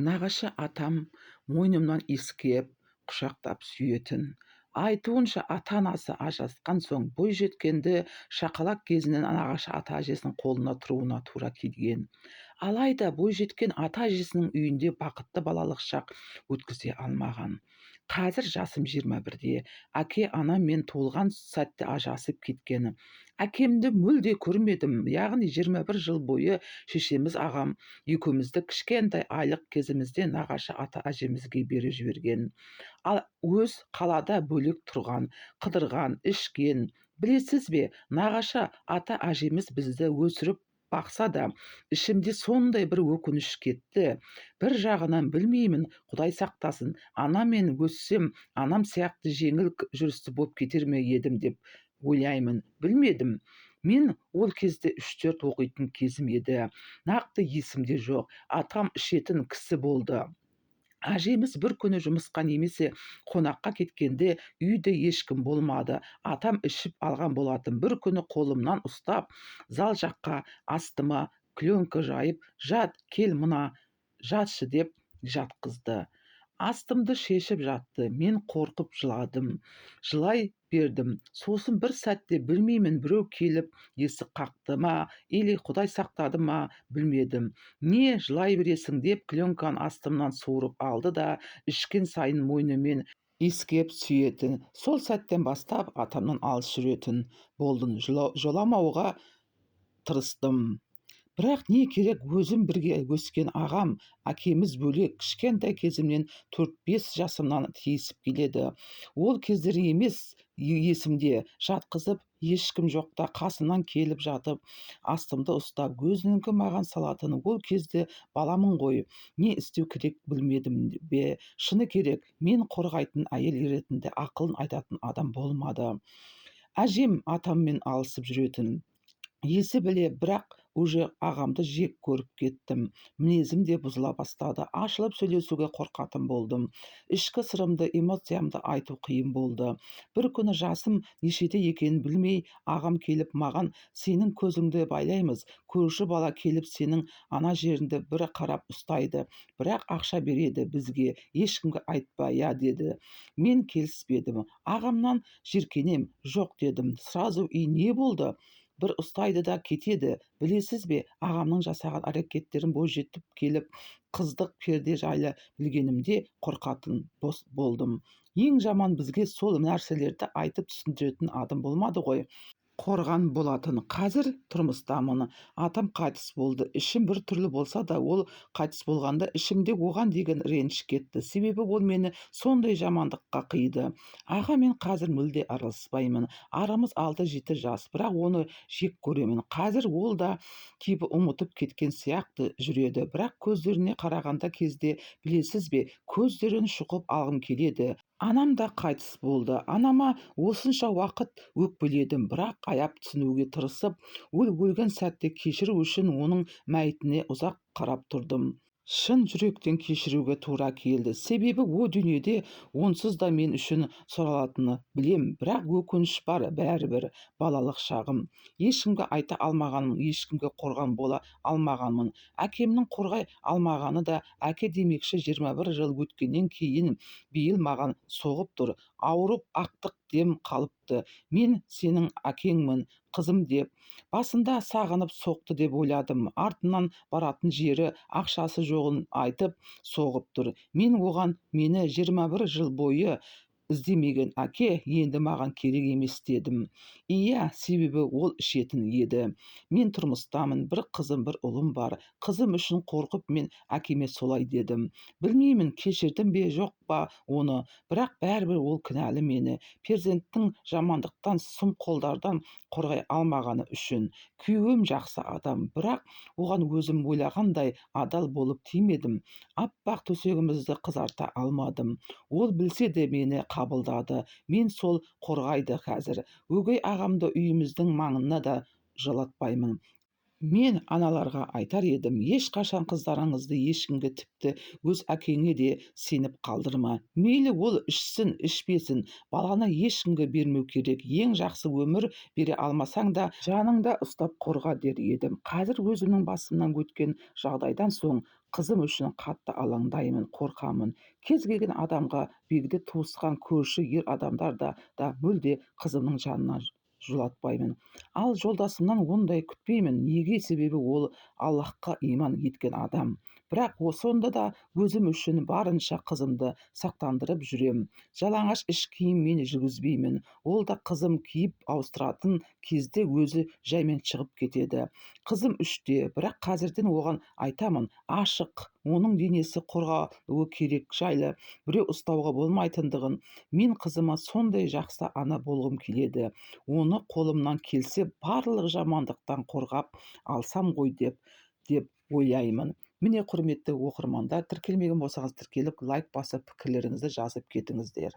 Нағашы атам мойнымнан иіскеп, құшақтап сүйетін. Айтуынша ата-анасы ажырасқан соң бойжеткенді шақалақ кезінен нағашы ата-әжесінің қолына тұруына тура келген. Алайда бойжеткен ата-әжесінің үйінде бақытты балалық шақ өткізе алмаған. Қазір жасым 21-де. Әке-анам мен туылған сәтте ажырасып кеткені. Әкемді мүлде көрмедім. Яғни 21 жыл бойы шешеміз ағам екеумізді кішкентай айлық кезімізде нағашы ата-әжемізге беріп жіберген. Ал өз қалада бөлек тұрған, қыдырған, ішкен. Білесіз бе, нағашы ата-әжеміз бізді өсіріп бақса да, ішімде сондай бір өкініш кетті. Бір жағынан білмеймін, Құдай сақтасын, анамен өссем, анам сияқты жеңіл жүрісті болып кетер ме едім деп ойлаймын. Білмедім. Мен ол кезде 3-4 оқитын кезім еді. Нақты есімде жоқ. Атам ішетін кісі болды. Әжеміз бір күні жұмысқа немесе қонаққа кеткенде үйде ешкім болмады. Атам ішіп алған болатын. Бір күні қолымнан ұстап, зал жаққа астыма клёнка жайып, жат, кел мына жатшы деп жатқызды. Астымды шешіп жатты. Мен қорқып жыладым. Жылай бердім. Сосын бір сәтте білмеймін, біреу келіп есік қақты ма, или Құдай сақтады ма, білмедім. Не жылай бересің деп клёнканы астымнан суырып алды да ішкен сайын мойнымен иіскеп сүйетін. Сол сәттен бастап атамнан алыс жүретін болдым. Жоламауға тырыстым. Бірақ не керек, өзім бірге өскен ағам, әкеміз бөлек, кішкентай кезімнен 4-5 жасымнан тиісіп келеді. Ол кездер емес есімде, жатқызып, ешкім жоқта қасымнан келіп жатып, астымды ұстап, өзінікі маған салатын. Ол кезде баламын ғой, не істеу керек білмедім бе. Шыны керек, мен қорғайтын әйел ретінде ақылын айтатын адам болмады. Әжем атаммен алысып жүретін. Есі біле, бірақ уже ағамды жек көріп кеттім. Мінезім де бұзыла бастады. Ашылып сөйлесуге қорқатын болдым. Ішкі сырымды, эмоциямды айту қиын болды. Бір күні жасым нешеде екенін білмей, ағам келіп маған, сенің көзіңді байлаймыз. Көрші бала келіп сенің ана жеріңді бір қарап ұстайды. Бірақ ақша береді бізге. Ешкімге айтпа, я деді. Мен келіспедім. Ағамнан жиіркенем. Жоқ дедім. Сразу не болды? Бір ұстайды да кетеді. Білесіз бе, ағамның жасаған әрекеттерін бойжетіп келіп, қыздық перде жайлы білгенімде қорқатын болдым. Ең жаман, бізге сол нәрселерді айтып түсіндіретін адам болмады ғой. Қорған болатын. Қазір тұрмыстамын. Атам қайтыс болды. Ішім бір түрлі болса да, ол қайтыс болғанда ішімде оған деген реніш кетті. Себебі ол мені сондай жамандыққа қиды. Аға мен қазір мүлде араласпаймын. Арамыз 6-7 жас, бірақ оны жек көремін. Қазір ол да кейбір ұмытып кеткен сияқты жүреді. Бірақ көздеріне қарағанда кезде, білесіз бе, көздерін шұқып алғым келеді. Анам да қайтыс болды. Анама осынша уақыт өкпеледім, бірақ аяп түсінуге тырысып, ол өлген сәтте кешіру үшін оның мәйітіне ұзақ қарап тұрдым. Шын жүректен кешіруге тура келді. Себебі о дүниеде онсыз да мен үшін сұралатыны білем, бірақ өкініш бар, бәрібір балалық шағым. Ешкімге айта алмағанмын, ешкімге қорған бола алмағанмын. Әкемнің қорғай алмағаны да әке демекші 21 жыл өткеннен кейін биыл маған соғып тұр. Ауырып ақтық дем қалыпты. Мен сенің әкеңмін, қызым деп. Басында сағынып соқты деп ойладым. Артынан баратын жері, ақшасы жоғын айтып соғып тұр. Мен оған мені 21 жыл бойы іздемеген әке енді маған керек емес дедім. Иә, себебі ол ішетін еді. Мен тұрмыстамын, бір қызым, бір ұлым бар. Қызым үшін қорқып мен әкеме солай дедім. Білмеймін, кешірдім бе жоқ па оны, бірақ бәрібір ол кінәлі мені. Перзенттің жамандықтан, сұм қолдардан қорғай алмағаны үшін. Күйеуім жақсы адам, бірақ оған өзім ойлағандай адал болып тимедім. Аппақ төсегімізді қызарта алмадым. Ол білсе де мені қабылдады. Мен сол қорғайды қазір. Өгей ағамды үйіміздің маңына да жолатпаймын. Мен аналарға айтар едім, ешқашан қыздарыңызды ешкімге, тіпті өз әкеңе де сеніп қалдырма. Мейлі ол ішсін, ішпесін, баланы ешкімге бермеу керек. Ең жақсы өмір бере алмасаң да, жаныңда ұстап қорға дер едім. Қазір өзімнің басымнан өткен жағдайдан соң қызым үшін қатты алаңдаймын, қорқамын. Кез келген адамға, бегде туысқан көрші ер адамдар да мүлде қызымның жанынан жолатпаймын. Ал жолдасымнан ондай күтпеймін. Неге? Себебі ол Аллахқа иман еткен адам. Бірақ сонда да өзім үшін барынша қызымды сақтандырып жүремін. Жалаңаш іш киіммен жүргізбеймін. Ол да қызым киіп ауыстыратын кезде өзі жаймен шығып кетеді. Қызым 3-те, бірақ қазірден оған айтамын, ашық, оның денесі қорғалуы керек жайлы біреу ұстауға болмайтындығын. Мен қызыма сондай жақсы ана болғым келеді. Оны қолымнан келсе барлық жамандықтан қорғап алсам ғой деп ойлаймын. Міне, құрметті оқырмандар, тіркелмеген болсаңыз тіркеліп, лайк басып, пікірлеріңізді жазып кетіңіздер.